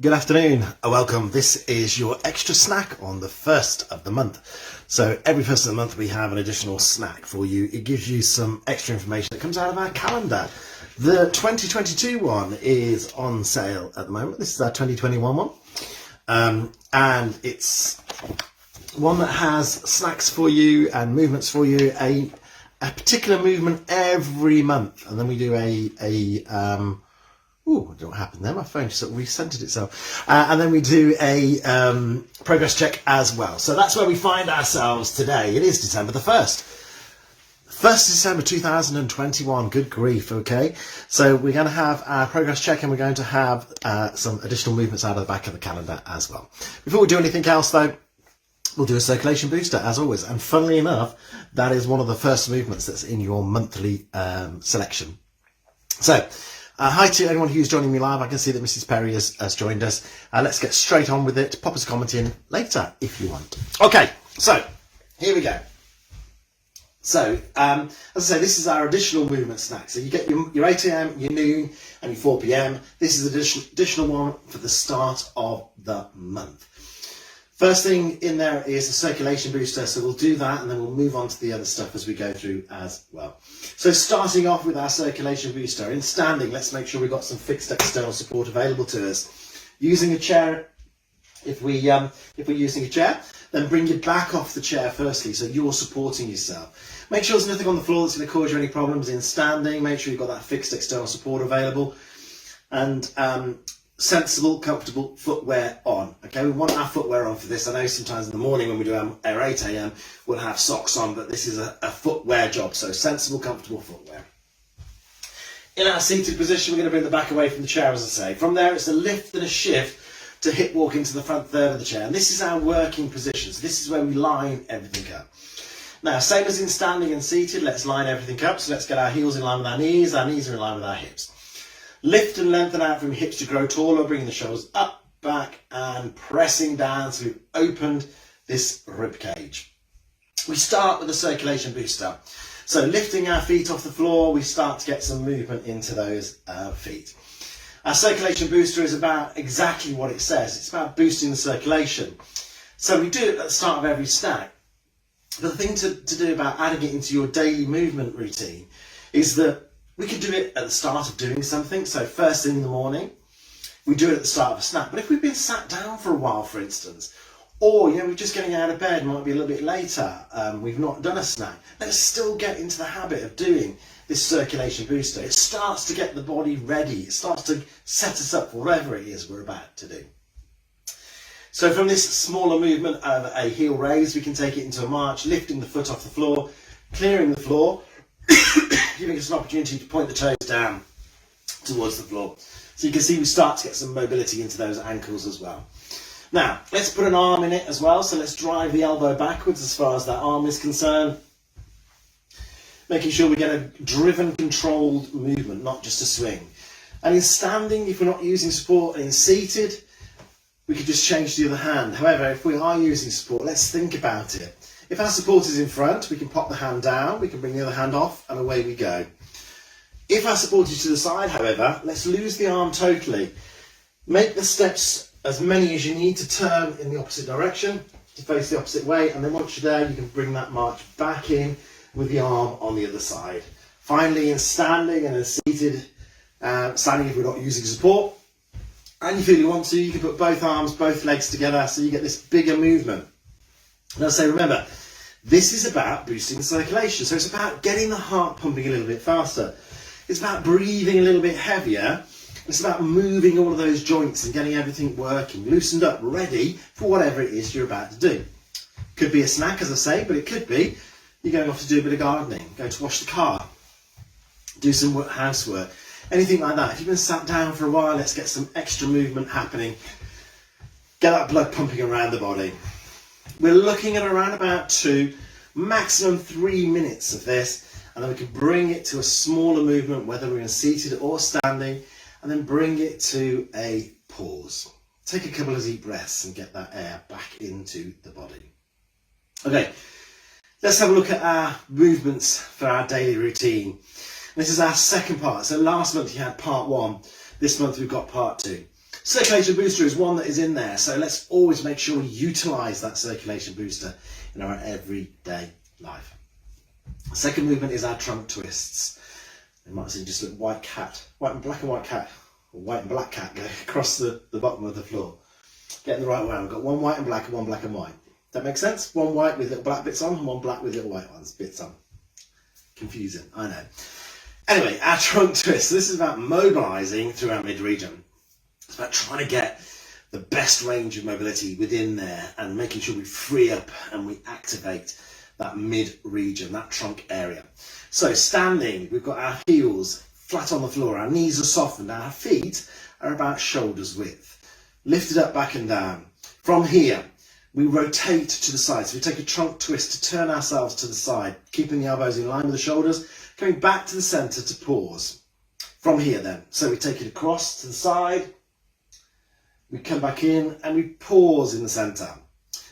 Good afternoon and welcome. This is your extra snack on the first of the month. So every first of the month we have an additional snack for you. It gives you some extra information that comes out of our calendar. The 2022 one is on sale at the moment. This is our 2021 one. And it's one that has snacks for you and movements for you, a particular movement every month. And then we do I don't know what happened there. My phone just sort of recentered itself. And then we do a progress check as well. So that's where we find ourselves today. It is December the 1st. 1st December 2021. Good grief, okay? So we're going to have our progress check and we're going to have some additional movements out of the back of the calendar as well. Before we do anything else, though, we'll do a circulation booster, as always. And funnily enough, that is one of the first movements that's in your monthly selection. So, hi to anyone who's joining me live. I can see that Mrs. Perry has joined us. Let's get straight on with it. Pop us a comment in later if you want. Okay, so here we go. So, as I say, this is our additional movement snack. So you get your 8 a.m, your noon, and your 4 p.m. This is an additional one for the start of the month. First thing in there is a circulation booster, so we'll do that and then we'll move on to the other stuff as we go through as well. So starting off with our circulation booster, in standing, let's make sure we've got some fixed external support available to us. Using a chair, if we're using a chair, then bring your back off the chair firstly, so you're supporting yourself. Make sure there's nothing on the floor that's going to cause you any problems in standing. Make sure you've got that fixed external support available. And sensible, comfortable footwear on. Okay, we want our footwear on for this. I know sometimes in the morning when we do our 8 a.m, we'll have socks on, but this is a footwear job, so sensible, comfortable footwear. In our seated position, we're going to bring the back away from the chair, as I say. From there, it's a lift and a shift to hip walk into the front third of the chair. And this is our working position. So this is where we line everything up. Now, same as in standing and seated, let's line everything up. So let's get our heels in line with our knees are in line with our hips. Lift and lengthen out from hips to grow taller, bringing the shoulders up, back, and pressing down so we've opened this rib cage. We start with a circulation booster. So lifting our feet off the floor, we start to get some movement into those feet. Our circulation booster is about exactly what it says. It's about boosting the circulation. So we do it at the start of every snack. But the thing to do about adding it into your daily movement routine is that we could do it at the start of doing something. So first thing in the morning, we do it at the start of a snack. But if we've been sat down for a while, for instance, or we're just getting out of bed, might be a little bit later, we've not done a snack, let's still get into the habit of doing this circulation booster. It starts to get the body ready. It starts to set us up for whatever it is we're about to do. So from this smaller movement of a heel raise, we can take it into a march, lifting the foot off the floor, clearing the floor, giving us an opportunity to point the toes down towards the floor. So you can see we start to get some mobility into those ankles as well. Now, let's put an arm in it as well. So let's drive the elbow backwards as far as that arm is concerned. Making sure we get a driven, controlled movement, not just a swing. And in standing, if we're not using support, and in seated, we could just change to the other hand. However, if we are using support, let's think about it. If our support is in front, we can pop the hand down, we can bring the other hand off, and away we go. If our support is to the side, however, let's lose the arm totally. Make the steps as many as you need to turn in the opposite direction, to face the opposite way, and then once you're there, you can bring that march back in with the arm on the other side. Finally, in standing and in seated, standing if we're not using support, and you feel you want to, you can put both arms, both legs together, so you get this bigger movement. Now, say, remember, this is about boosting the circulation. So it's about getting the heart pumping a little bit faster. It's about breathing a little bit heavier. It's about moving all of those joints and getting everything working, loosened up, ready for whatever it is you're about to do. Could be a snack, as I say, but it could be you're going off to do a bit of gardening, go to wash the car, do some housework, anything like that. If you've been sat down for a while, let's get some extra movement happening. Get that blood pumping around the body. We're looking at around about 2, maximum 3 minutes of this, and then we can bring it to a smaller movement, whether we're in seated or standing, and then bring it to a pause. Take a couple of deep breaths and get that air back into the body. Okay, let's have a look at our movements for our daily routine. This is our second part. So last month you had part 1, this month we've got part 2. Circulation booster is one that is in there, so let's always make sure we utilise that circulation booster in our everyday life. Second movement is our trunk twists. You might see just a white cat, white and black cat, or white and black cat go across the bottom of the floor. Getting the right way. We've got one white and black and one black and white. That makes sense? One white with little black bits on and one black with little white bits on. Confusing, I know. Anyway, our trunk twist. This is about mobilising through our mid-region. It's about trying to get the best range of mobility within there and making sure we free up and we activate that mid-region, that trunk area. So standing, we've got our heels flat on the floor, our knees are softened, our feet are about shoulders width. Lifted up, back and down. From here, we rotate to the side. So we take a trunk twist to turn ourselves to the side, keeping the elbows in line with the shoulders, coming back to the centre to pause. From here then, so we take it across to the side, we come back in and we pause in the centre.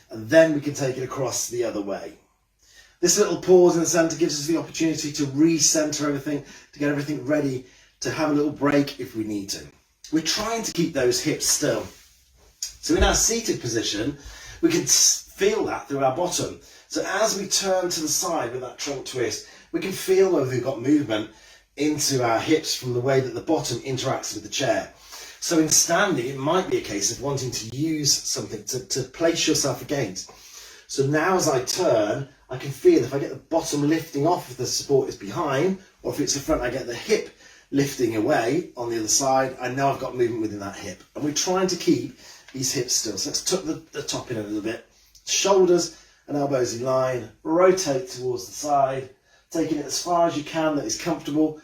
And then we can take it across the other way. This little pause in the centre gives us the opportunity to re-centre everything, to get everything ready, to have a little break if we need to. We're trying to keep those hips still. So in our seated position, we can feel that through our bottom. So as we turn to the side with that trunk twist, we can feel whether we've got movement into our hips from the way that the bottom interacts with the chair. So in standing, it might be a case of wanting to use something to place yourself against. So now as I turn, I can feel if I get the bottom lifting off if the support is behind, or if it's the front, I get the hip lifting away on the other side. I know I've got movement within that hip. And we're trying to keep these hips still. So let's tuck the top in a little bit. Shoulders and elbows in line. Rotate towards the side. Taking it as far as you can that is comfortable.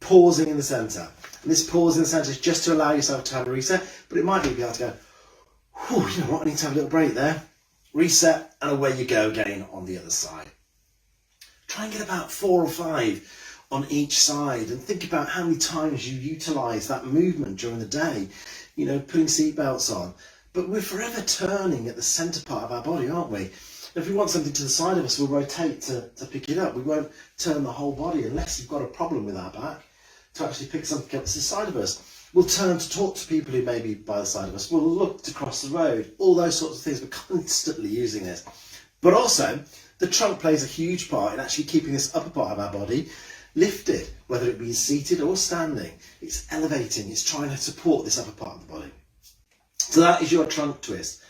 Pausing in the centre. And this pause in the centre is just to allow yourself to have a reset. But it might be able to go, whew, you know what, I need to have a little break there. Reset, and away you go again on the other side. Try and get about 4 or 5 on each side and think about how many times you utilise that movement during the day. You know, putting seatbelts on. But we're forever turning at the centre part of our body, aren't we? If we want something to the side of us, we'll rotate to pick it up. We won't turn the whole body unless you've got a problem with our back to actually pick something up to the side of us. We'll turn to talk to people who may be by the side of us. We'll look to cross the road. All those sorts of things. We're constantly using this. But also, the trunk plays a huge part in actually keeping this upper part of our body lifted, whether it be seated or standing. It's elevating. It's trying to support this upper part of the body. So that is your trunk twist.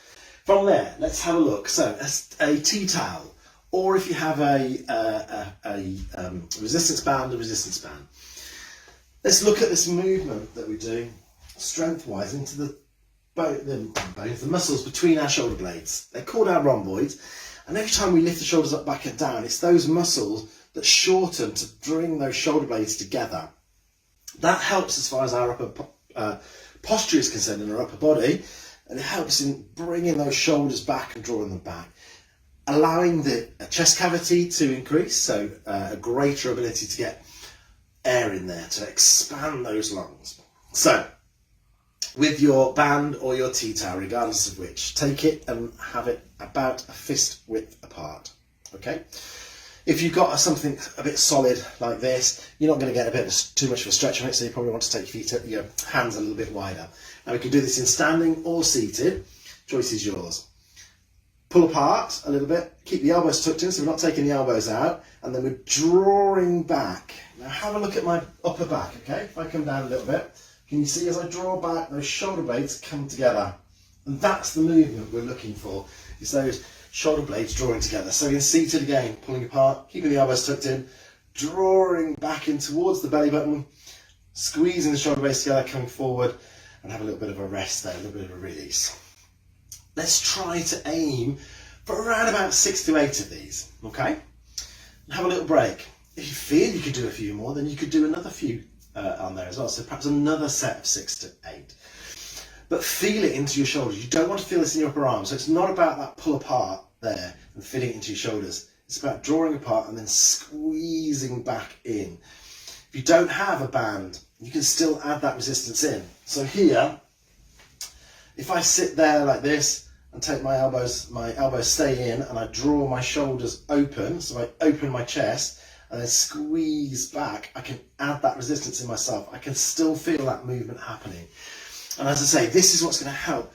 From there, let's have a look. So a tea towel, or if you have a resistance band, a resistance band. Let's look at this movement that we do strength-wise into the muscles between our shoulder blades. They're called our rhomboids. And every time we lift the shoulders up, back and down, it's those muscles that shorten to bring those shoulder blades together. That helps as far as our upper posture is concerned in our upper body, and it helps in bringing those shoulders back and drawing them back, allowing the chest cavity to increase, so a greater ability to get air in there to expand those lungs. So with your band or your tea towel, regardless of which, take it and have it about a fist width apart. Okay, if you've got something a bit solid like this, you're not going to get too much of a stretch on it, so you probably want to take your hands a little bit wider. Now we can do this in standing or seated. Choice is yours. Pull apart a little bit, keep the elbows tucked in so we're not taking the elbows out, and then we're drawing back. Now have a look at my upper back, okay? If I come down a little bit, can you see as I draw back, those shoulder blades come together? And that's the movement we're looking for, is those shoulder blades drawing together. So in seated again, pulling apart, keeping the elbows tucked in, drawing back in towards the belly button, squeezing the shoulder blades together, coming forward, and have a little bit of a rest there, a little bit of a release. Let's try to aim for around about 6 to 8 of these, okay? And have a little break. If you feel you could do a few more, then you could do another few on there as well. So perhaps another set of 6 to 8. But feel it into your shoulders. You don't want to feel this in your upper arm. So it's not about that pull apart there and fitting it into your shoulders. It's about drawing apart and then squeezing back in. If you don't have a band, you can still add that resistance in. So here, if I sit there like this and take my elbows stay in, and I draw my shoulders open, so I open my chest and then squeeze back, I can add that resistance in myself. I can still feel that movement happening. And as I say, this is what's going to help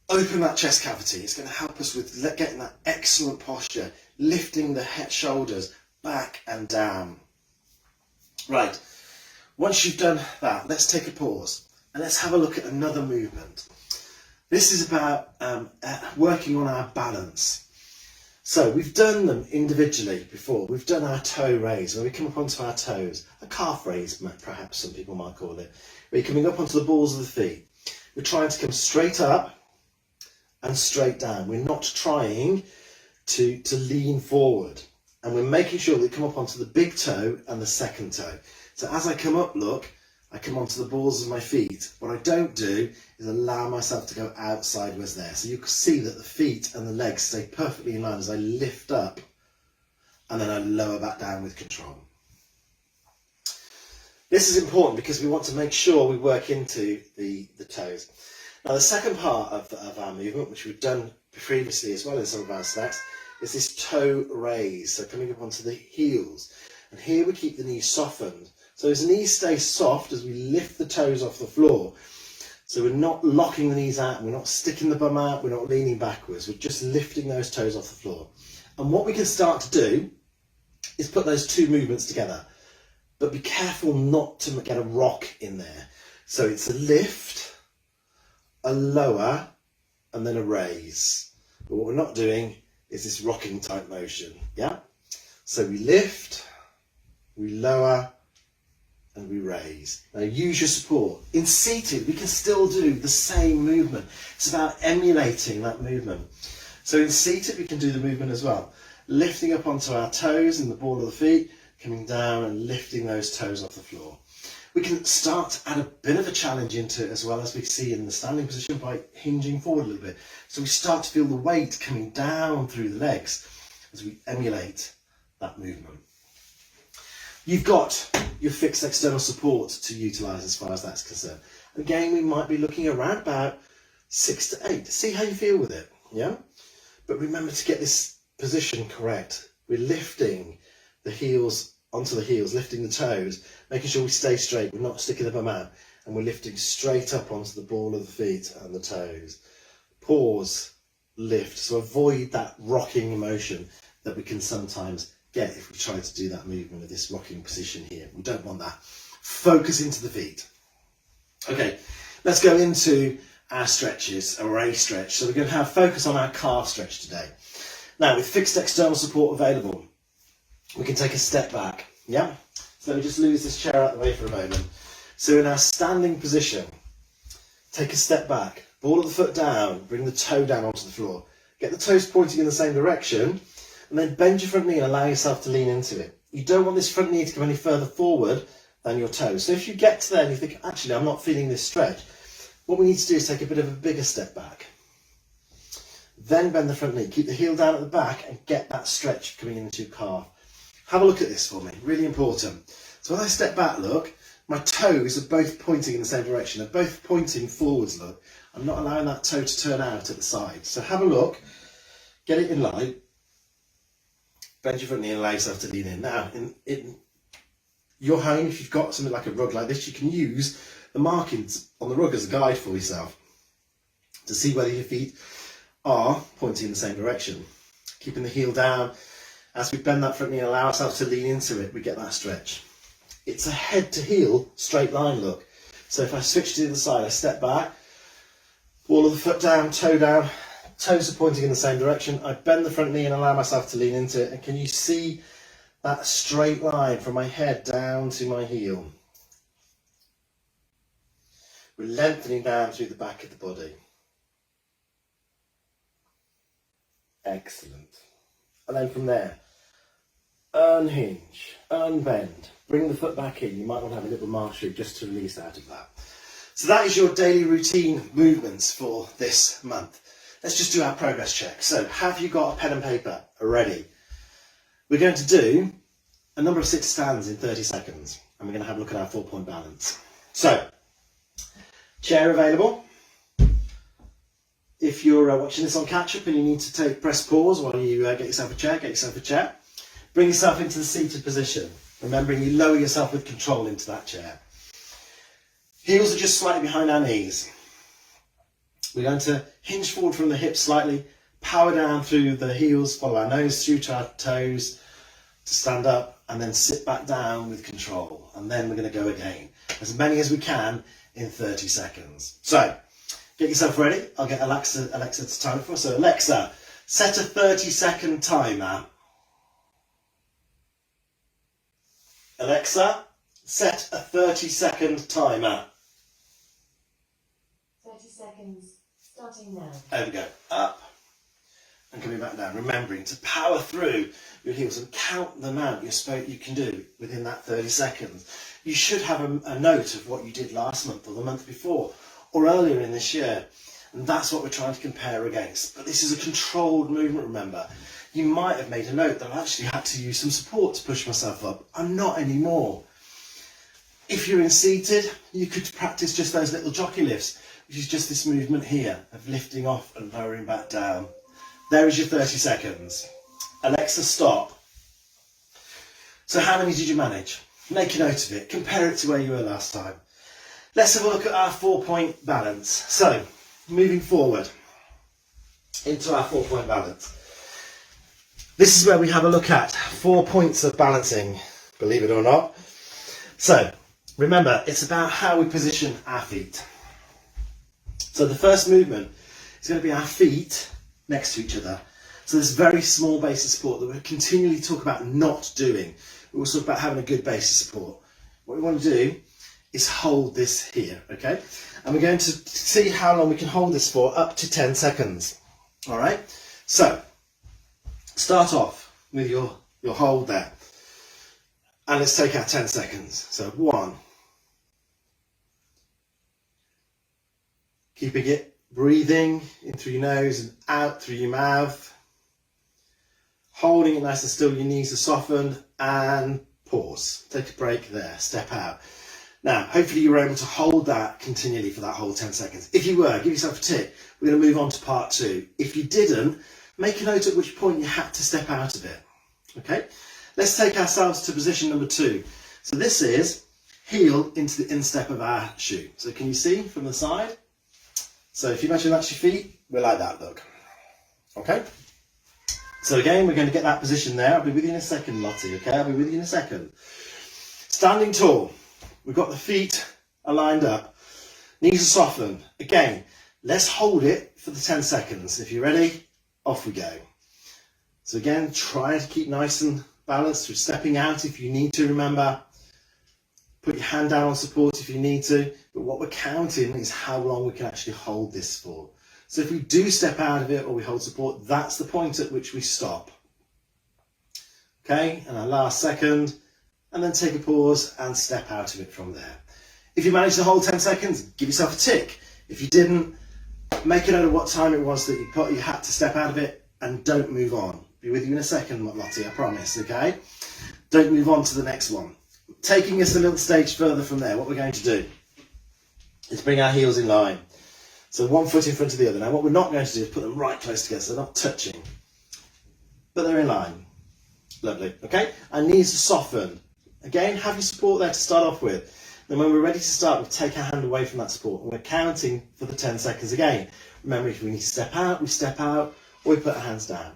open that chest cavity. It's going to help us with getting that excellent posture, lifting the head, shoulders back and down. Right, once you've done that, let's take a pause and let's have a look at another movement. This is about working on our balance. So we've done them individually before. We've done our toe raise, where we come up onto our toes. A calf raise, perhaps some people might call it. We're coming up onto the balls of the feet. We're trying to come straight up and straight down. We're not trying to lean forward. And we're making sure that we come up onto the big toe and the second toe. So as I come up, look, I come onto the balls of my feet. What I don't do is allow myself to go out sideways there. So you can see that the feet and the legs stay perfectly in line as I lift up and then I lower back down with control. This is important because we want to make sure we work into the toes. Now the second part of our movement, which we've done previously as well in some of our snacks, is this toe raise. So coming up onto the heels. And here we keep the knees softened. So as the knees stay soft as we lift the toes off the floor. So we're not locking the knees out, we're not sticking the bum out, we're not leaning backwards, we're just lifting those toes off the floor. And what we can start to do is put those two movements together. But be careful not to get a rock in there. So it's a lift, a lower, and then a raise. But what we're not doing is this rocking type motion, yeah? So we lift, we lower, and we raise. Now use your support. In seated, we can still do the same movement. It's about emulating that movement. So in seated, we can do the movement as well. Lifting up onto our toes in the ball of the feet, coming down and lifting those toes off the floor. We can start to add a bit of a challenge into it as well, as we see in the standing position, by hinging forward a little bit. So we start to feel the weight coming down through the legs as we emulate that movement. You've got your fixed external support to utilise as far as that's concerned. Again, we might be looking around about 6 to 8. See how you feel with it, yeah? But remember to get this position correct. We're lifting the heels onto the heels, lifting the toes, making sure we stay straight. We're not sticking the bum out, and we're lifting straight up onto the ball of the feet and the toes. Pause, lift. So avoid that rocking motion that we can sometimes get if we try to do that movement of this rocking position here. We don't want that. Focus into the feet. Okay, let's go into our stretches, or a stretch. So we're going to have focus on our calf stretch today. Now, with fixed external support available, we can take a step back, yeah? So let me just lose this chair out of the way for a moment. So in our standing position, take a step back, ball of the foot down, bring the toe down onto the floor. Get the toes pointing in the same direction, and then bend your front knee and allow yourself to lean into it. You don't want this front knee to go any further forward than your toes. So if you get to there and you think, actually, I'm not feeling this stretch, what we need to do is take a bit of a bigger step back. Then bend the front knee, keep the heel down at the back and get that stretch coming into your calf. Have a look at this for me, really important. So when I step back, look, my toes are both pointing in the same direction. They're both pointing forwards, look. I'm not allowing that toe to turn out at the side. So have a look, get it in line, bend your front knee and allow yourself to lean in. Now, in your home, if you've got something like a rug like this, you can use the markings on the rug as a guide for yourself to see whether your feet are pointing in the same direction. Keeping the heel down. As we bend that front knee and allow ourselves to lean into it, we get that stretch. It's a head to heel straight line look. So if I switch to the other side, I step back, ball of the foot down, toe down, toes are pointing in the same direction. I bend the front knee and allow myself to lean into it. And can you see that straight line from my head down to my heel? We're lengthening down through the back of the body. Excellent. And then from there, unhinge, unbend, bring the foot back in. You might want to have a little mastery just to release out of that. So that is your daily routine movements for this month. Let's just do our progress check. So have you got a pen and paper ready? We're going to do a number of sit stands in 30 seconds. And we're going to have a look at our 4-point balance. So, chair available. If you're watching this on catch-up and you need to press pause while you get yourself a chair, Bring yourself into the seated position, remembering you lower yourself with control into that chair. Heels are just slightly behind our knees. We're going to hinge forward from the hips slightly, power down through the heels, follow our nose through to our toes to stand up, and then sit back down with control. And then we're going to go again, as many as we can in 30 seconds. So get yourself ready. I'll get Alexa to time it for us. So Alexa, set a 30-second timer. Alexa, set a 30-second timer. 30 seconds, starting now. There we go. Up and coming back down. Remembering to power through your heels and count the amount you can do within that 30 seconds. You should have a note of what you did last month or the month before or earlier in this year. And that's what we're trying to compare against. But this is a controlled movement, remember. You might have made a note that I actually had to use some support to push myself up. I'm not anymore. If you're in seated, you could practice just those little jockey lifts, which is just this movement here of lifting off and lowering back down. There is your 30 seconds. Alexa, stop. So how many did you manage? Make a note of it. Compare it to where you were last time. Let's have a look at our 4-point balance. So, moving forward into our 4-point balance. This is where we have a look at 4 points of balancing, believe it or not. So, remember, it's about how we position our feet. So the first movement is going to be our feet next to each other. So this very small base of support that we continually talk about not doing. We also talk about having a good base of support. What we want to do is hold this here, okay? And we're going to see how long we can hold this for, up to 10 seconds. All right? So, start off with your hold there. And let's take our 10 seconds. So 1. Keeping it, breathing in through your nose and out through your mouth. Holding it nice and still, your knees are softened, and pause. Take a break there, step out. Now, hopefully you were able to hold that continually for that whole 10 seconds. If you were, give yourself a tick. We're going to move on to part 2. If you didn't, make a note at which point you had to step out of it. Okay? Let's take ourselves to position number 2. So this is heel into the instep of our shoe. So can you see from the side? So if you imagine that's your feet, we're like that, look. Okay? So again, we're going to get that position there. I'll be with you in a second, Lottie, okay? I'll be with you in a second. Standing tall. We've got the feet aligned up. Knees are softened. Again, let's hold it for the 10 seconds. If you're ready, off we go. So again, try to keep nice and balanced through stepping out if you need to, remember. Put your hand down on support if you need to. But what we're counting is how long we can actually hold this for. So if we do step out of it or we hold support, that's the point at which we stop. Okay, and our last second, and then take a pause and step out of it from there. If you managed to hold 10 seconds, give yourself a tick. If you didn't, make a note of what time it was that you had to step out of it, and don't move on. Be with you in a second, Lottie, I promise, okay? Don't move on to the next one. Taking us a little stage further from there, what we're going to do is bring our heels in line. So one foot in front of the other. Now what we're not going to do is put them right close together, so they're not touching, but they're in line. Lovely, okay? Our knees are softened. Again, have your support there to start off with. Then when we're ready to start, we take our hand away from that support, and we're counting for the 10 seconds again. Remember, if we need to step out, we step out, or we put our hands down.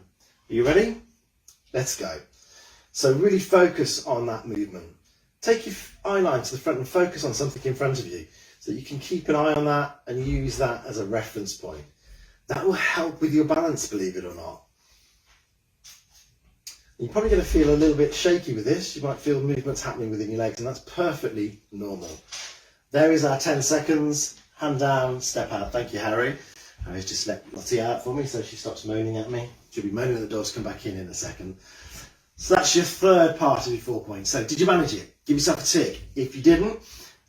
Are you ready? Let's go. So really focus on that movement. Take your eye line to the front and focus on something in front of you so that you can keep an eye on that and use that as a reference point. That will help with your balance, believe it or not. You're probably going to feel a little bit shaky with this. You might feel movements happening within your legs, and that's perfectly normal. There is our 10 seconds. Hand down, step out. Thank you, Harry. Harry's just let Lottie out for me so she stops moaning at me. She'll be moaning at the door to come back in a second. So that's your third part of your 4 points. So did you manage it? Give yourself a tick. If you didn't,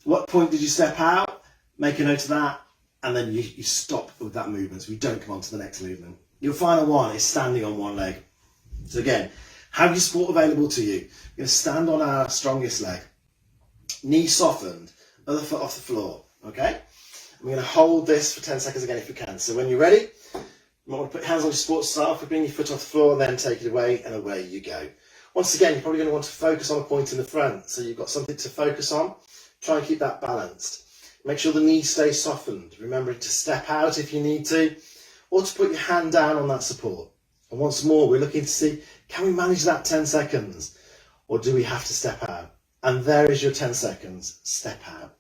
what point did you step out? Make a note of that, and then you stop with that movement so we don't come on to the next movement. Your final one is standing on one leg. So again, have your support available to you. We're going to stand on our strongest leg. Knee softened, other foot off the floor, okay? We're going to hold this for 10 seconds again if you can. So when you're ready, you might want to put your hands on your support to start off with, bring your foot off the floor, and then take it away, and away you go. Once again, you're probably going to want to focus on a point in the front, so you've got something to focus on. Try and keep that balanced. Make sure the knee stays softened. Remembering to step out if you need to, or to put your hand down on that support. And once more, we're looking to see, can we manage that 10 seconds? Or do we have to step out? And there is your 10 seconds, step out.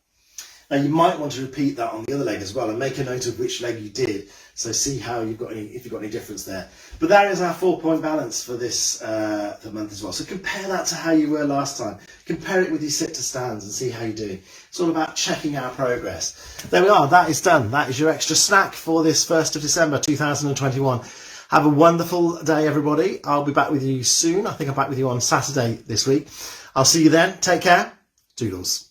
Now you might want to repeat that on the other leg as well and make a note of which leg you did. So see how if you've got any difference there. But that is our 4-point balance for this the month as well. So compare that to how you were last time. Compare it with your sit to stands and see how you're doing. It's all about checking our progress. There we are, that is done. That is your extra snack for this 1st of December 2021. Have a wonderful day, everybody. I'll be back with you soon. I think I'm back with you on Saturday this week. I'll see you then. Take care. Toodles.